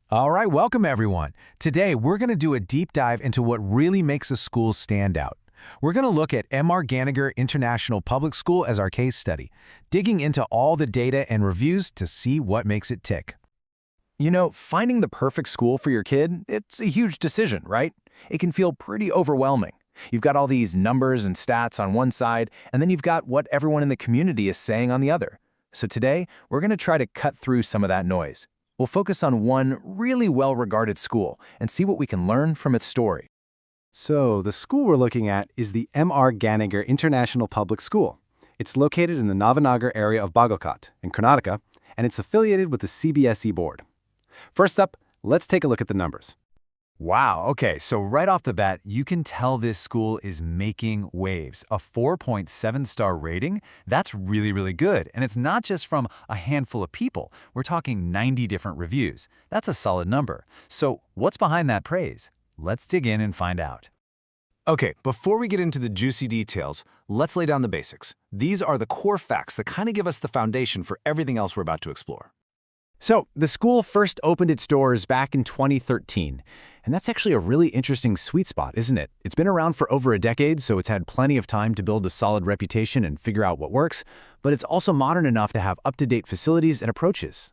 All right, welcome everyone. Today, we're going to do a deep dive into what really makes a school stand out. We're going to look at M.R. Ganager International Public School as our case study, digging into all the data and reviews to see what makes it tick. You know, finding the perfect school for your kid, it's a huge decision, right? It can feel pretty overwhelming. You've got all these numbers and stats on one side, and then you've got what everyone in the community is saying on the other. So today, we're going to try to cut through some of that noise. We'll focus on one really well-regarded school and see what we can learn from its story. So, the school we're looking at is the M.R. Ganager International Public School. It's located in the Navanagar area of Bagalkot, in Karnataka, and it's affiliated with the CBSE board. First up, let's take a look at the numbers. Wow, okay, so right off the bat, you can tell this school is making waves. A 4.7-star rating? That's really good. And it's not just from a handful of people. We're talking 90 different reviews. That's a solid number. So what's behind that praise? Let's dig in and find out. Okay, before we get into the juicy details, let's lay down the basics. These are the core facts that kind of give us the foundation for everything else we're about to explore. So, the school first opened its doors back in 2013, and that's actually a really interesting sweet spot, isn't it? It's been around for over a decade, so it's had plenty of time to build a solid reputation and figure out what works, but it's also modern enough to have up-to-date facilities and approaches.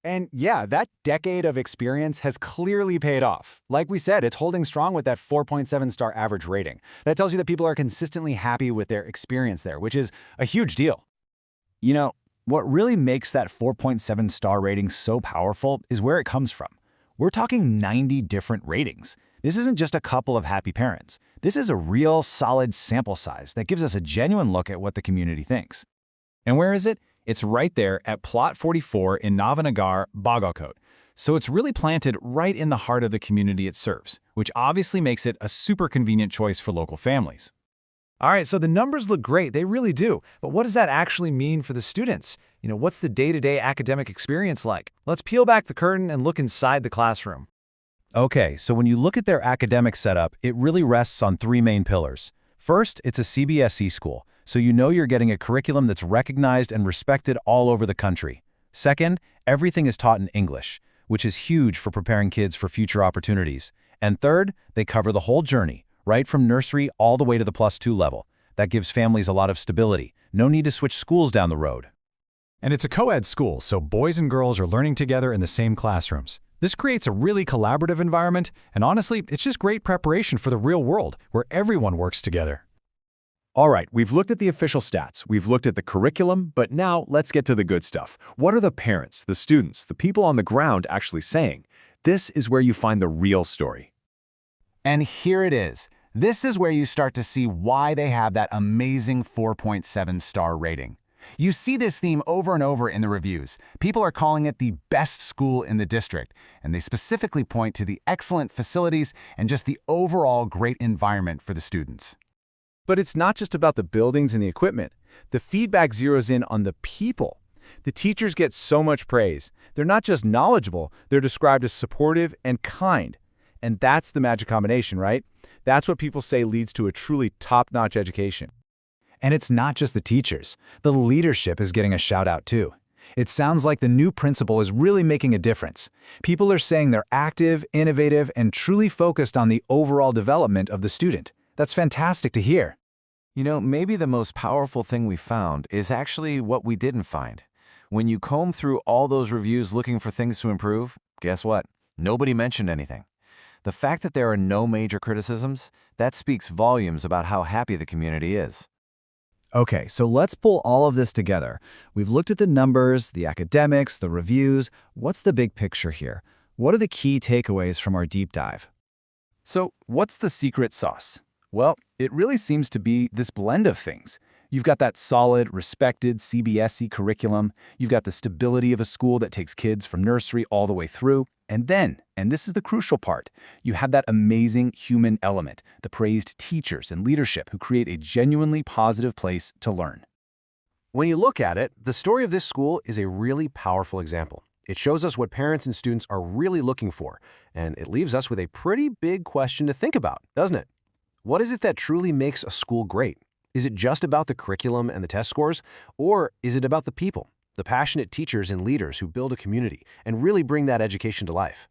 And yeah, that decade of experience has clearly paid off. Like we said, it's holding strong with that 4.7-star average rating. That tells you that people are consistently happy with their experience there, which is a huge deal. You know, what really makes that 4.7-star rating so powerful is where it comes from. We're talking 90 different ratings. This isn't just a couple of happy parents. This is a real, solid sample size that gives us a genuine look at what the community thinks. And where is it? It's right there at Plot 44 in Navanagar, Bagalkot. So it's really planted right in the heart of the community it serves, which obviously makes it a super convenient choice for local families. All right, so the numbers look great, they really do. But what does that actually mean for the students? You know, what's the day-to-day academic experience like? Let's peel back the curtain and look inside the classroom. Okay, so when you look at their academic setup, it really rests on three main pillars. First, it's a CBSE school, so you know you're getting a curriculum that's recognized and respected all over the country. Second, everything is taught in English, which is huge for preparing kids for future opportunities. And third, they cover the whole journey, right from nursery all the way to the +2 level. That gives families a lot of stability. No need to switch schools down the road. And it's a co-ed school, so boys and girls are learning together in the same classrooms. This creates a really collaborative environment, and honestly, it's just great preparation for the real world, where everyone works together. All right, we've looked at the official stats, we've looked at the curriculum, but now let's get to the good stuff. What are the parents, the students, the people on the ground actually saying? This is where you find the real story. And here it is. This is where you start to see why they have that amazing 4.7-star rating. You see this theme over and over in the reviews. People are calling it the best school in the district, and they specifically point to the excellent facilities and just the overall great environment for the students. But it's not just about the buildings and the equipment. The feedback zeroes in on the people. The teachers get so much praise. They're not just knowledgeable, they're described as supportive and kind. And that's the magic combination, right? That's what people say leads to a truly top-notch education. And it's not just the teachers. The leadership is getting a shout-out too. It sounds like the new principal is really making a difference. People are saying they're active, innovative, and truly focused on the overall development of the student. That's fantastic to hear. You know, maybe the most powerful thing we found is actually what we didn't find. When you comb through all those reviews looking for things to improve, guess what? Nobody mentioned anything. The fact that there are no major criticisms, that speaks volumes about how happy the community is. Okay, so let's pull all of this together. We've looked at the numbers, the academics, the reviews. What's the big picture here? What are the key takeaways from our deep dive? So what's the secret sauce? Well, it really seems to be this blend of things. You've got that solid, respected CBSE curriculum. You've got the stability of a school that takes kids from nursery all the way through. And then, and this is the crucial part, you have that amazing human element, the praised teachers and leadership who create a genuinely positive place to learn. When you look at it, the story of this school is a really powerful example. It shows us what parents and students are really looking for, and it leaves us with a pretty big question to think about, doesn't it? What is it that truly makes a school great? Is it just about the curriculum and the test scores, or is it about the people, the passionate teachers and leaders who build a community and really bring that education to life?